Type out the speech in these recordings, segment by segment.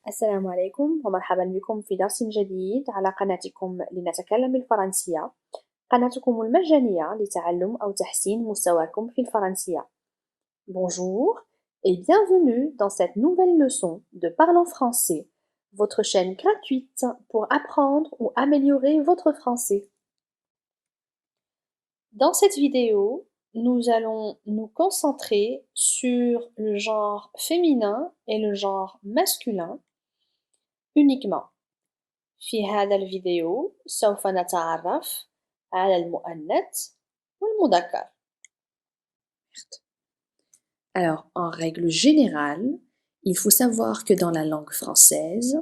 السلام عليكم ومرحبا بكم في درس جديد على قناتكم لنتكلم الفرنسية، قناتكم المجانية لتعلم أو تحسين مستواكم في الفرنسية. Bonjour et bienvenue dans cette nouvelle leçon de Parle en français, votre chaîne gratuite pour apprendre ou améliorer votre français. Dans cette vidéo, nous allons nous concentrer sur le genre féminin et le genre masculin uniquement. في هذا الفيديو سوف نتعرف على المؤنث والمذكر. Alors, en règle générale, il faut savoir que dans la langue française,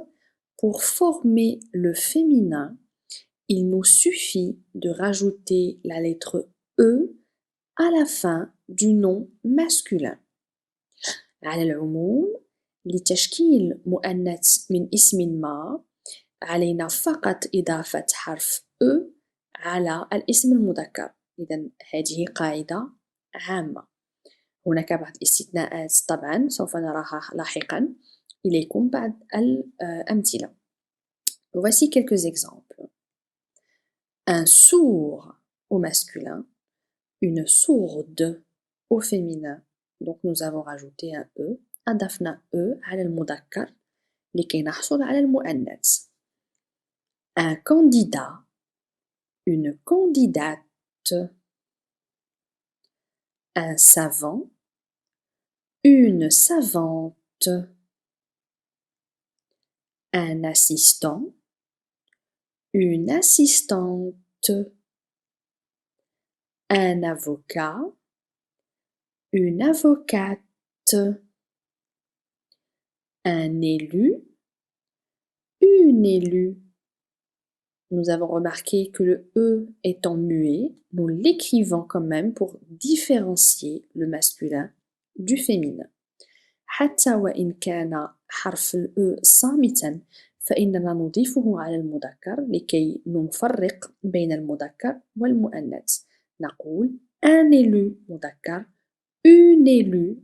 pour former le féminin, il nous suffit de rajouter la lettre E à la fin du nom masculin. على العموم لتشكيل مؤنث من اسم ما علينا فقط إضافة حرف أ على الاسم المذكر. إذن هذه قاعدة عامة. هناك بعض الاستثناءات طبعا سوف نراها لاحقا. إليكم بعض الأمثلة. Voici quelques exemples. Un sourd au masculin, une sourde au féminin. Donc nous avons rajouté un E. أضفنا E على المذكر لكي نحصل على المؤنث. Un candidat, une candidate, un savant, une savante, un assistant, une assistante, un avocat, une avocate, un élu, une élue. Nous avons remarqué que le E étant muet, nous l'écrivons quand même pour différencier le masculin du féminin. حتى وإن كان حرف الأ صامتا فإننا نضيفه على المذكر لكي نفرق بين المذكر والمؤنث. نقول un élu مذكر، une élue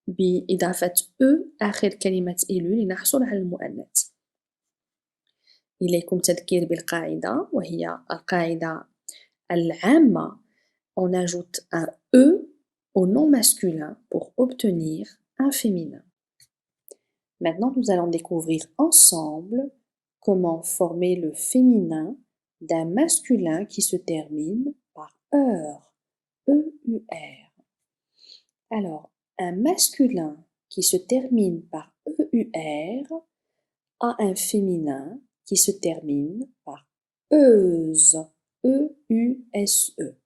بإضافة E آخر كلمة élu لنحصل على المؤنث. إليكم تذكير بالقاعدة وهي القاعدة العامة. On ajoute un E au nom masculin pour obtenir un féminin. Maintenant, nous allons découvrir ensemble comment former le féminin d'un masculin qui se termine par EUR. E-U-R. Alors, un masculin qui se termine par EUR a un féminin qui se termine par EUSE. E-U-S-E.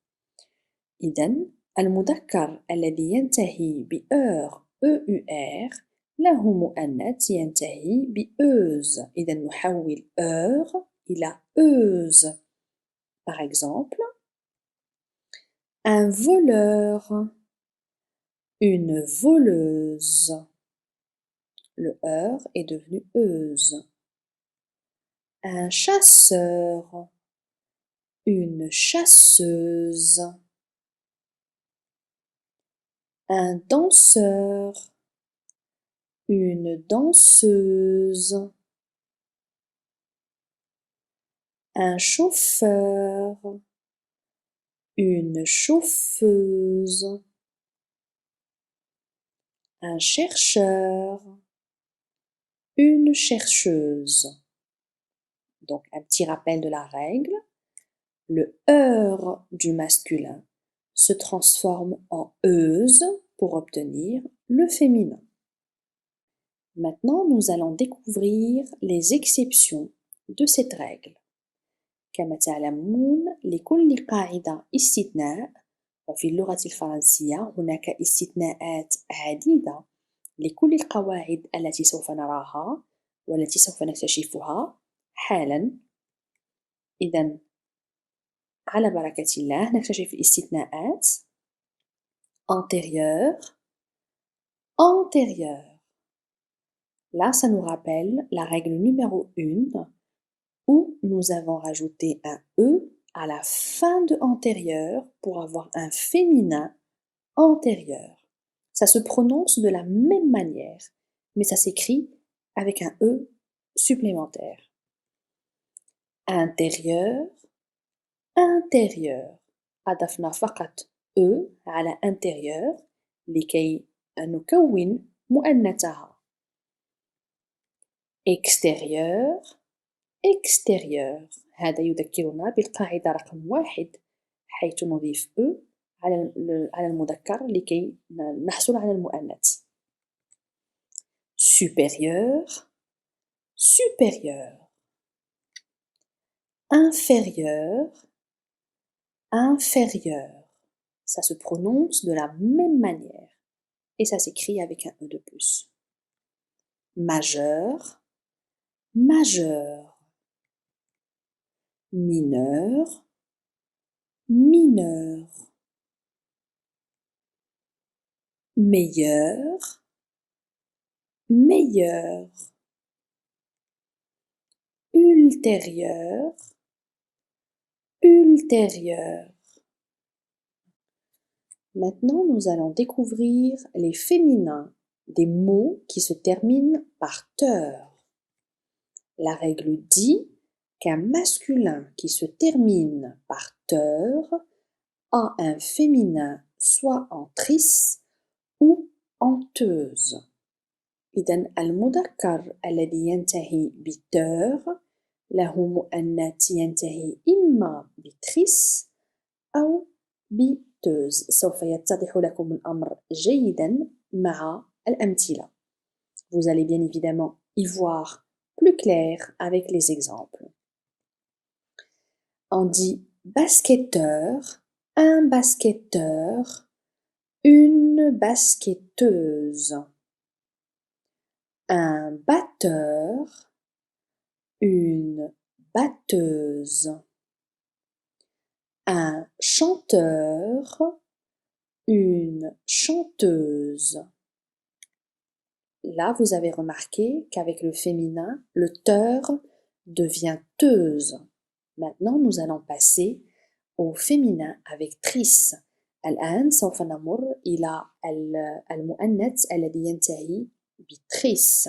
إذن المذكر الذي ينتهي بأر EUR له مؤنث ينتهي بأوز. إذا نحول أور إلى أوز. Par exemple, un voleur, une voleuse. Le EUR est devenu EUSE. Un chasseur, une chasseuse. Un danseur, une danseuse. Un chauffeur, une chauffeuse. Un chercheur, une chercheuse. Donc un petit rappel de la règle. Le EUR du masculin se transforme en EUSE pour obtenir le féminin. Maintenant, nous allons découvrir les exceptions de cette règle. كما تعلمون لكل قاعدة استثناء، وفي اللغة الفرنسية هناك استثناءات عديدة لكل القواعد التي سوف نراها والتي سوف نكتشفها حالا. إذن على بركة الله نكتشف الاستثناءات. Antérieur, antérieur. Là, ça nous rappelle la règle numéro 1 où nous avons rajouté un E à la fin de antérieur pour avoir un féminin antérieur. Ça se prononce de la même manière, mais ça s'écrit avec un E supplémentaires. Intérieur, intérieur. أضفنا فقط E على intérieur لكي نكون مؤنثها. extérieur, extérieur. هذا يذكرنا بالقاعدة رقم 1 حيث نضيف E على المذكر لكي نحصل على المؤنث. supérieur, supérieur. inférieur, inférieur. Ça se prononce de la même manière et ça s'écrit avec un E de plus. majeur, majeur. mineur, mineur. meilleur, meilleur. ultérieur, ultérieur. Maintenant, nous allons découvrir les féminins des mots qui se terminent par teur. La règle dit qu'un masculin qui se termine par teur a un féminin soit en tris ou en teuse. إذن المذكر الذي ينتهي بتeur له مؤنث ينتهي إما بتريس أو بتوز. سوف يتضح لكم الأمر جيدا مع الأمثلة. Vous allez bien évidemment y voir plus clair avec les exemples. On dit basketteur, un basketteur, une basketteuse. Un batteur, une batteuse. Un chanteur, une chanteuse. Là, vous avez remarqué qu'avec le féminin, le teur devient teuse. Maintenant, nous allons passer au féminin avec tris. الآن سوف نمر إلى المؤنث الذي ينتهي بتريس.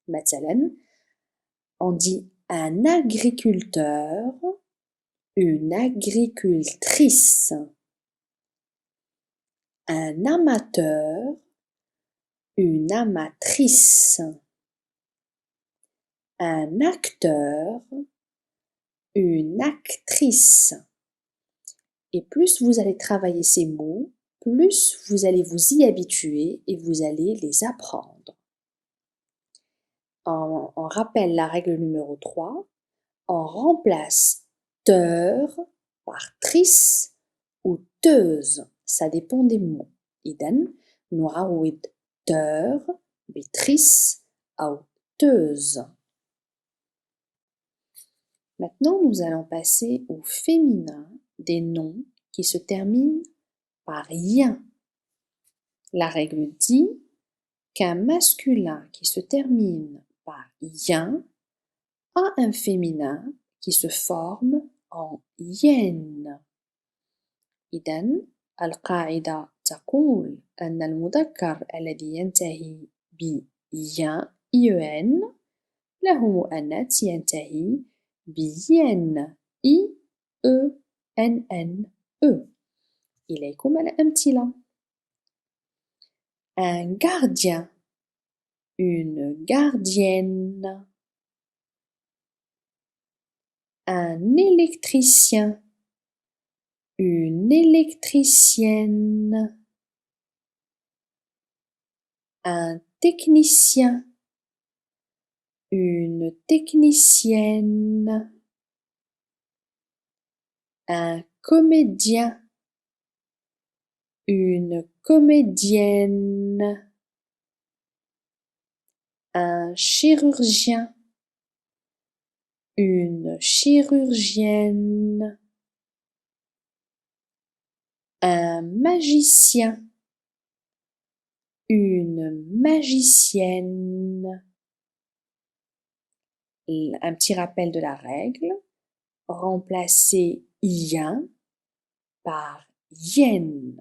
مثلا, on dit un agriculteur, une agricultrice. Un amateur, une amatrice. Un acteur, une actrice. Et plus vous allez travailler ces mots, plus vous allez vous y habituer et vous allez les apprendre. On rappelle la règle numéro 3. On remplace teur par tris ou teuse. Ça dépend des mots. إذن نعوض teur بتريس أو teuse. Maintenant, nous allons passer au féminin des noms qui se terminent par ien. La règle dit qu'un masculin qui se termine par ien a un féminin qui se forme en yen. إذن القاعدة تقول أن المذكر الذي ينتهي ب ين له مؤنث ينتهي بين إنن. إليكم الأمثلة. Un gardien, une gardienne. Un électricien, une électricienne. Un technicien, une technicienne. Un comédien, une comédienne. Un chirurgien, une chirurgienne. Un magicien, une magicienne. Un petit rappel de la règle. Remplacez ien par yen.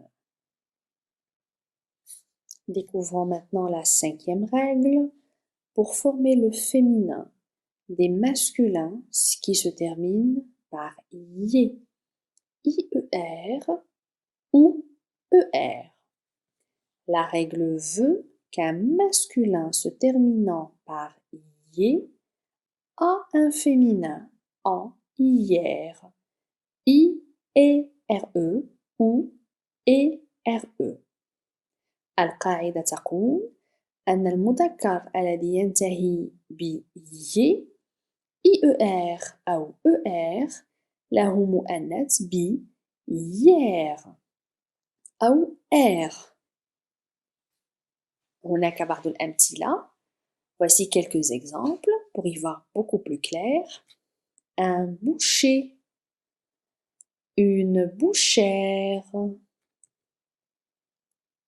Découvrons maintenant la 5e règle. pour former le féminin des masculins qui se terminent par IE, IER ou ER. La règle veut qu'un masculin se terminant par IE a un féminin en IR, IERE ou ERE. القاعدة تقول أن المذكر الذي ينتهي ب ي IER أو ER له مؤنث ب يير أو R. هناك بعض الأمثلة. Voici quelques exemples pour y voir beaucoup plus clair. Un boucher, une bouchère,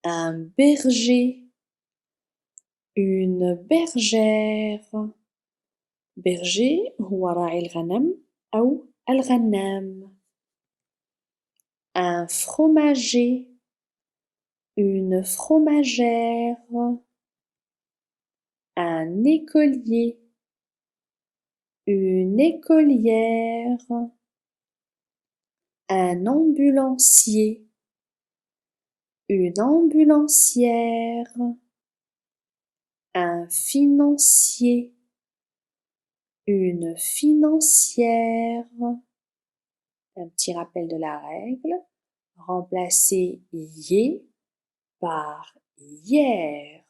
un berger, une bergère. berger هو راعي الغنم أو الغنام. Un fromager, une fromagère, un écolier, une écolière, un ambulancier, une ambulancière, un financier, une financière. Un petit rappel de la règle, remplacez yé par hier.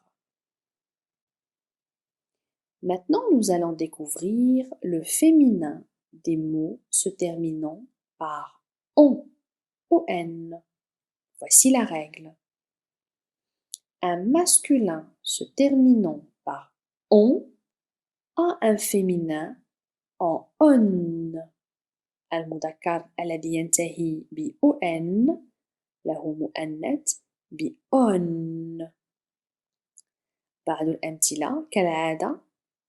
Maintenant, nous allons découvrir le féminin des mots se terminant par on, on. Voici la règle. Un masculin se terminant par on a un féminin en on. المذكر الذي ينتهي ب-on له مؤنث ب-on. بعض الأمثلة كالعادة.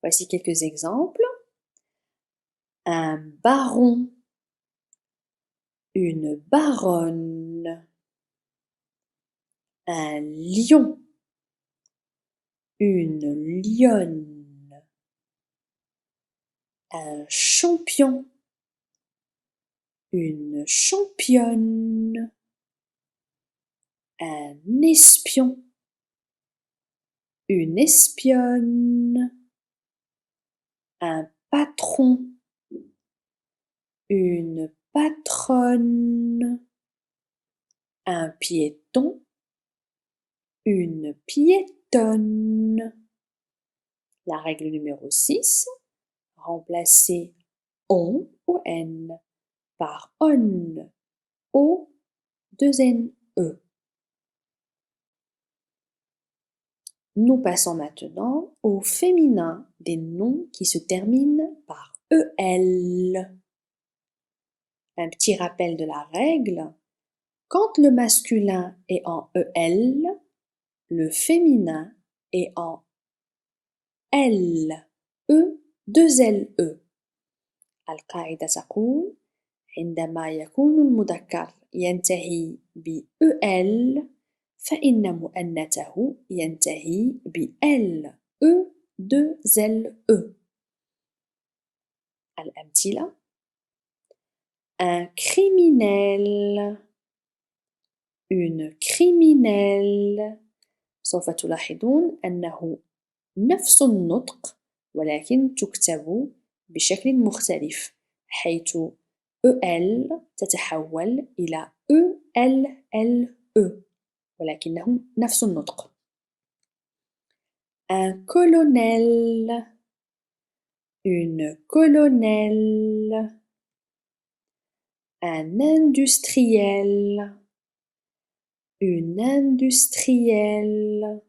Voici quelques exemples. Un baron, une baronne, un lion, une lionne, un champion, une championne, un espion, une espionne, un patron, une patronne, un piéton, une piétonne. La règle numéro 6, remplacez on ou n par on, o, 2ne. Nous passons maintenant au féminin des noms qui se terminent par el. Un petit rappel de la règle. Quand le masculin est en el, le féminin est en L, E, 2LE. القاعدة تقول عندما يكون المذكر ينتهي ب-EL فإن مؤنثه ينتهي ب-L, E, 2LE. الأمثلة: un criminel, une criminelle. سوف تلاحظون أنه نفس النطق ولكن تكتب بشكل مختلف حيث EL تتحول إلى ELLE ولكنهم نفس النطق. Un colonel, une colonelle, un industriel, une industrielle,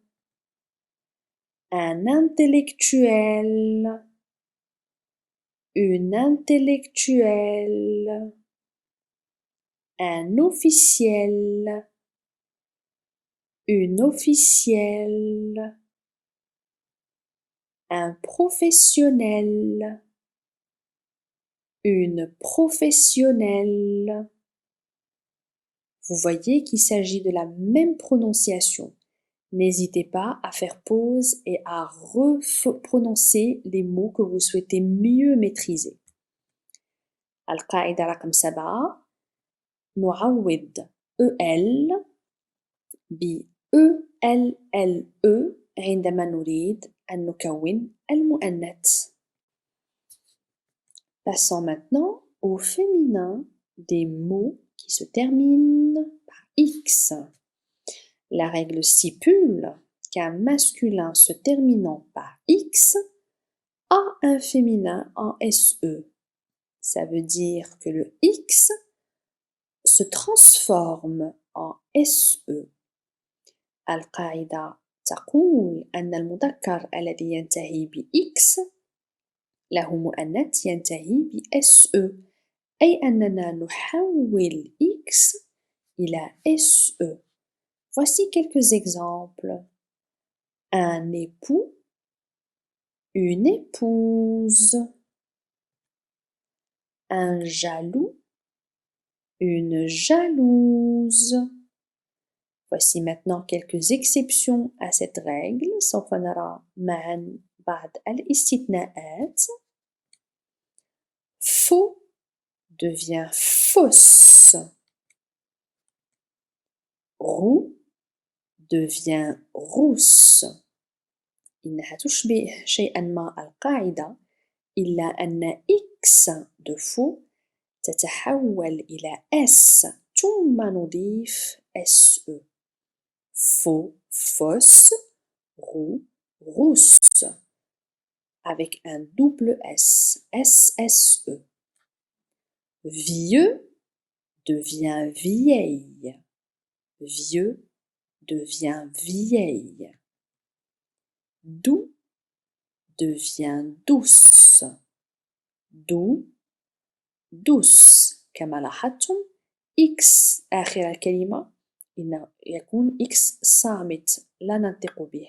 un intellectuel, une intellectuelle, un officiel, une officielle, un professionnel, une professionnelle. Vous voyez qu'il s'agit de la même prononciation, N'hésitez pas à faire pause et à prononcer les mots que vous souhaitez mieux maîtriser. القاعدة رقم 7 نعوض EL ب ELLE عندما نريد أن نكون المؤنث. Passons maintenant au féminin des mots qui se terminent par X. La règle stipule qu'un masculin se terminant par X a un féminin en SE. Ça veut dire que le X se transforme en SE. القاعدة تقول أن المذكر الذي ينتهي بإكس له مؤنث ينتهي بSE أي أننا نحول X إلى SE. Voici quelques exemples. Un époux, une épouse. Un jaloux, une jalouse. Voici maintenant quelques exceptions à cette règle. سوف نرى معا بعض الاستثناءات. Faux devient fausse. Roux devient rousse. إنها تشبه شيئا ما القاعدة إلا أن X de faux تتحول إلى S ثم نضيف SE. Faux, fausse, roux, rousse. Avec un double S, SSE. Vieux devient vieille. Vieux devient vieille. Doux devient douce. Doux, douce. كما لاحظتم X آخر الكلمة إنه يكون X صامت لا ننطق به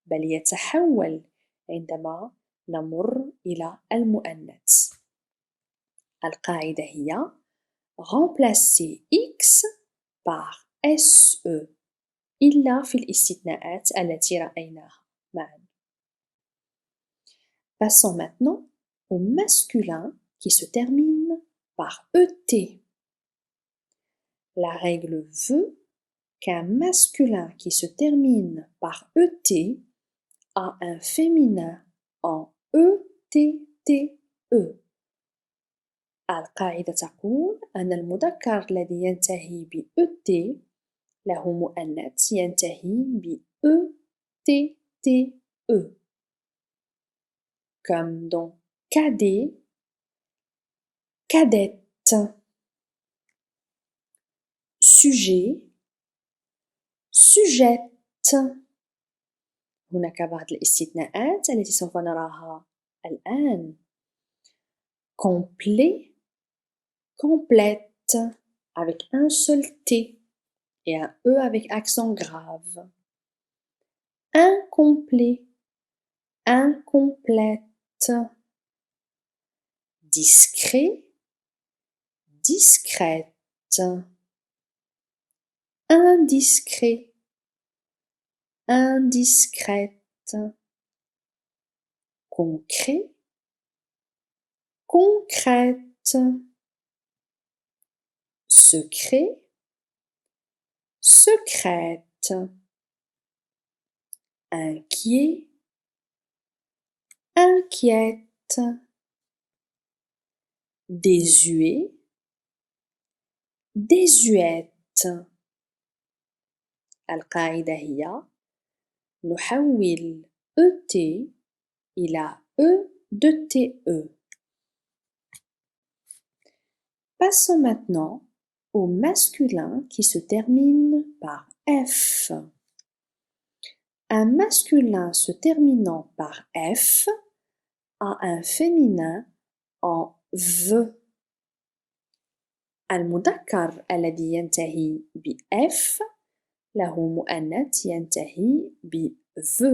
بل يتحول عندما نمر إلى المؤنث. القاعدة هي remplacer X par SE إلا في الاستثناءات التي رأيناها معا. Passons maintenant au masculin qui se termine par ET. La règle veut qu'un masculin qui se termine par ET a un féminin en ETTE. القاعدة تقول أن المذكر الذي ينتهي ب ET له مؤنث ينتهي ب ETTE. Comme dans cadet, cadette. Sujet, sujette. هناك بعض الاستثناءات التي سوف نراها الآن. Complet, complète, avec un seul T et un E avec accent grave. Incomplet, incomplète. Discret, discrète. Indiscret, indiscrète. Concret, concrète. Secret, secrète. Inquiet, inquiète. Désuet, désuète. القاعدة هي نحول ET إلى E2TE. Passons maintenant au masculin qui se termine par F. Un masculin se terminant par F a un féminin en V. المذكر الذي ينتهي بF له مؤنث ينتهي ب-V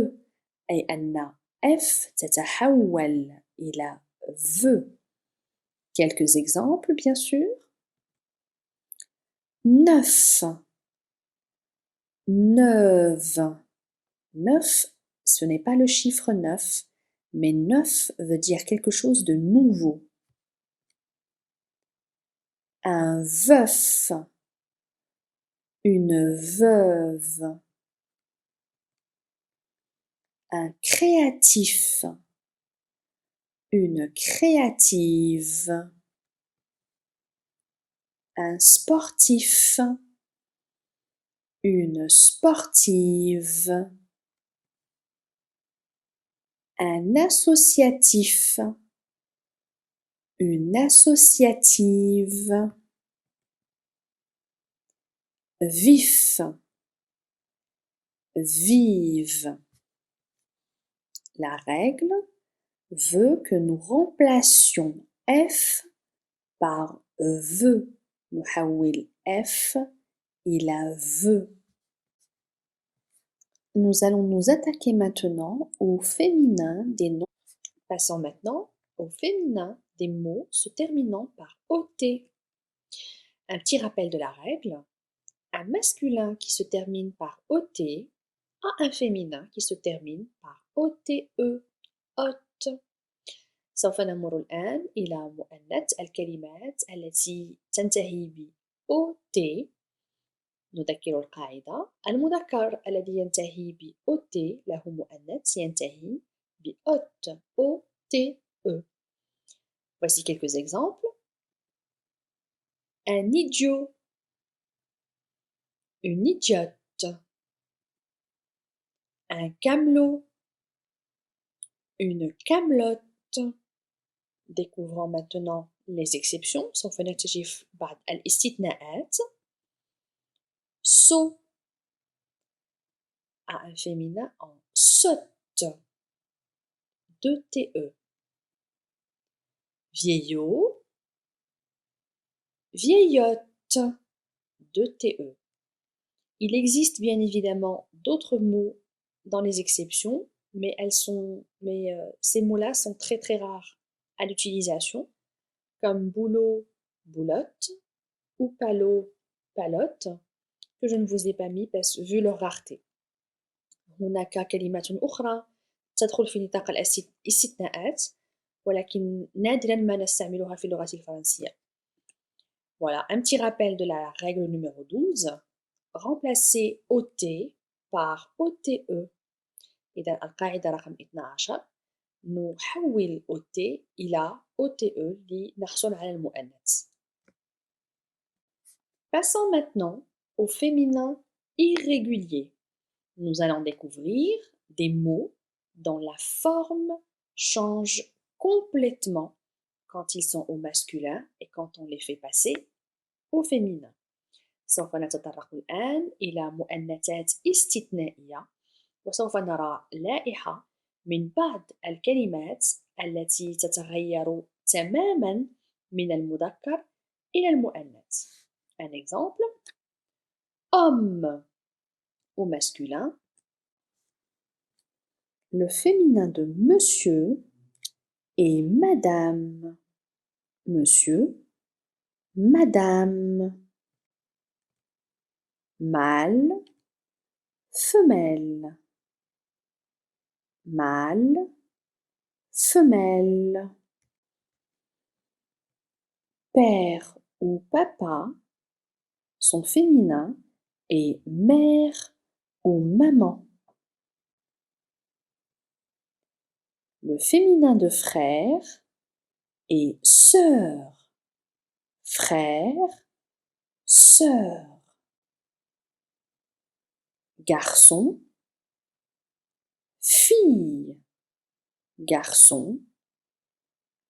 أي أن F تتحول إلى V. Quelques exemples, bien sûr. Neuf, neuve. 9, ce n'est pas le chiffre 9, mais 9 veut dire quelque chose de nouveau. Un veuf, une veuve, un créatif, une créative, un sportif, une sportive, un associatif, une associative, vif, vive. La règle veut que nous remplacions F par veut. نحول F إلى veut. Nous allons nous attaquer maintenant au féminin des noms. Passons maintenant au féminin des mots se terminant par OT. Un petit rappel de la règle. Un masculin qui se termine par OT a un féminin qui se termine par OTE. OT. سوف نمر الآن إلى مؤنث الكلمات التي تنتهي ب OT. نذكر القاعدة. المذكر الذي ينتهي ب OT له مؤنث ينتهي ب OT. OTE. Voici quelques exemples. Un idiot, une idiote, un camelot, une camelote. Découvrons maintenant les exceptions. سوف نكتشف بعض الاستثناءات. Sot a un féminin en sotte. 2 TE. Vieillot, vieillotte. 2 TE. Il existe bien évidemment d'autres mots dans les exceptions, mais ces mots-là sont très très rares à l'utilisation, comme boulot, boulotte, ou palot, palotte, que je ne vous ai pas mis vu leur rareté. هناك كلمات أخرى تدخل في نطاق الاستثناءات ولكن نادرا ما نستعملها في اللغة الفرنسية. Voilà, un petit rappel de la règle numéro 12. Remplacez OT par OTE. إذا القاعدة رقم 12 نحول OT إلى OTE لنحصل على المؤنث. Passons maintenant au féminin irrégulier. Nous allons découvrir des mots dont la forme change complètement quand ils sont au masculin et quand on les fait passer au féminin. سوف نتطرق الآن إلى مؤنثات استثنائية وسوف نرى لائحة من بعض الكلمات التي تتغير تماما من المذكر إلى المؤنث. Un exemple, homme au masculin, le féminin de monsieur est madame. Monsieur, madame. Mâle, femelle. Mâle, femelle. Père ou papa, son féminin est mère ou maman. Le féminin de frère est sœur. Frère, sœur. Garçon, fille. Garçon,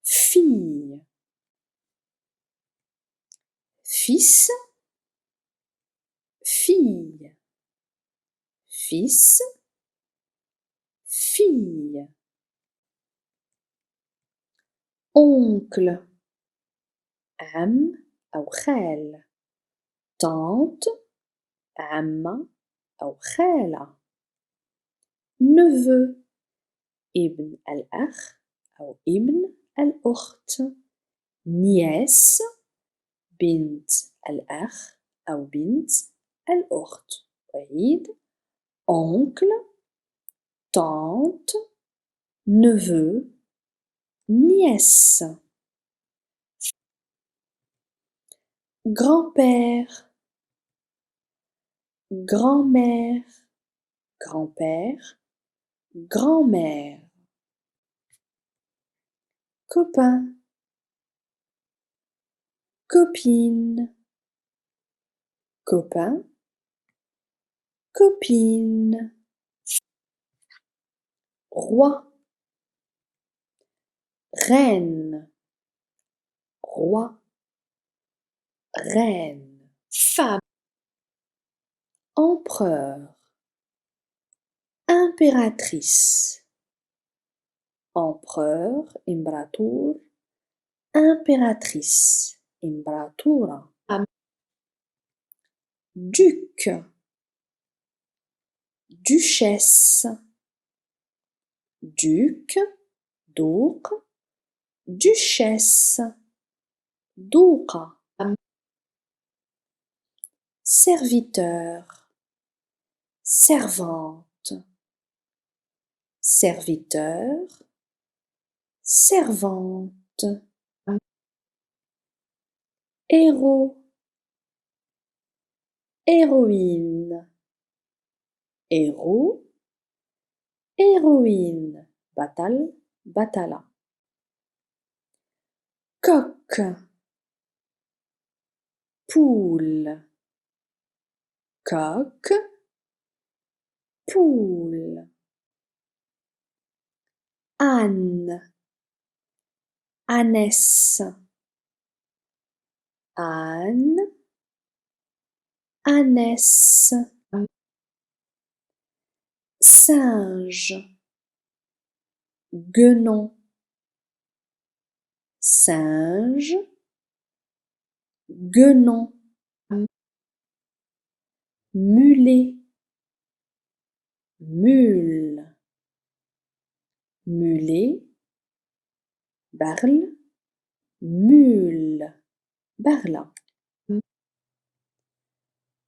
fille. Fils, fille. Fils, fille. Oncle, عم أو خال. Tante, عمة أو خالة. Neveu, ابن الأخ أو ابن الأخت. Nièce, بنت الأخ أو بنت الأخت. أعيد. Oncle, tante, neveu, nièce, grand-père, grand-mère, grand-père, grand-mère, copain, copine, copain, copine, roi, reine, roi, reine, femme, empereur, impératrice, empereur, imperator, impératrice, imperatura, duc, duchesse, duc, duc, duchesse, duca, serviteur, servante, serviteur, servante, héros, héroïne, héros, héroïne, batal, batala, coq, poule, coq, poule, âne, ânesse, âne, ânesse, singe, guenon, singe, guenon, mulet, mule, mulet, barle, mule, barla,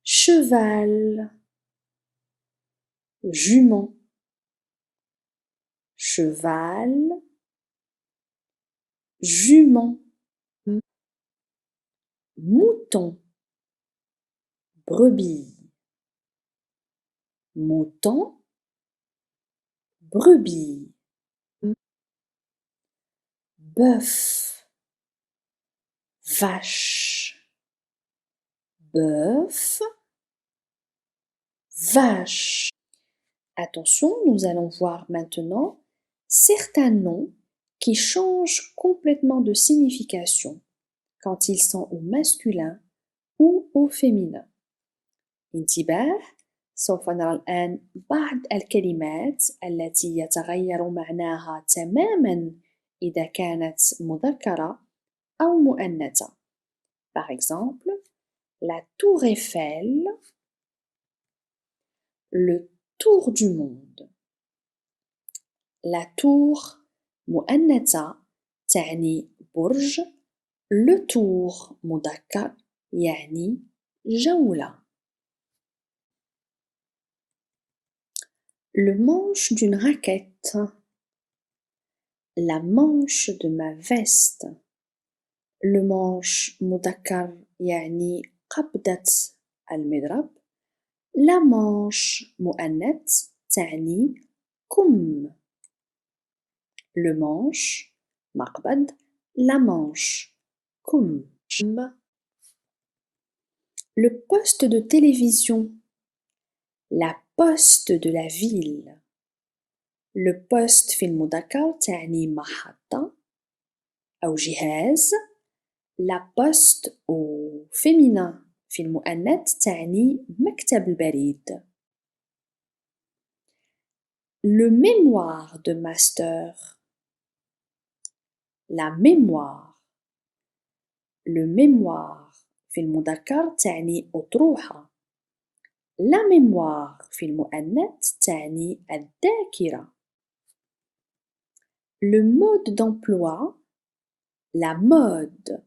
cheval, jument, cheval, jument, mouton, brebis, mouton, brebis, bœuf, vache, bœuf, vache. Attention, nous allons voir maintenant certains noms qui changent complètement de signification quand ils sont au masculin ou au féminin. انتباه، سوف نرى الآن بعض الكلمات التي يتغير معناها تماماً إذا كانت مذكرة أو مؤنثة. Par exemple, la tour Eiffel, le tour du monde. La tour مؤنثة تعني برج، le tour مذكر يعني جولة. Le manche d'une raquette, la manche de ma veste. Le manche مذكر يعني قبضة المضرب. La manche مؤنث تعني كم. Le manche مقبض، la manche كم. Le poste de télévision, la poste de la ville. Le poste في المذكر تعني محطة أو جهاز. La poste au féminin في المؤنث تعني مكتب البريد. Le mémoire de master. La mémoire. Le mémoire في المذكر تعني أطروحة. La mémoire في المؤنث تعني الذاكرة. Le mode d'emploi, la mode.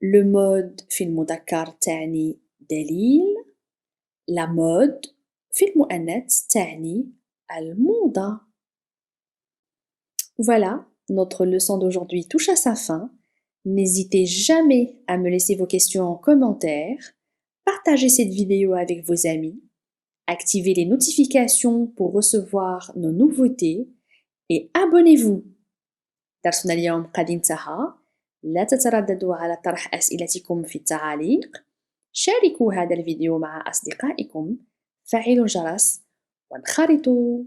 Le mode في المذكر تعني دليل. La mode في المؤنث تعني الموضة. Voilà, notre leçon d'aujourd'hui touche à sa fin. N'hésitez jamais à me laisser vos questions en commentaire, partagez cette vidéo avec vos amis, activez les notifications pour recevoir nos nouveautés et abonnez-vous. درسنا اليوم قد انتهى. لا تترددوا على طرح أسئلتكم في التعاليق. شاركوا هذا الفيديو مع أصدقائكم، فعلوا الجرس وانخرطوا.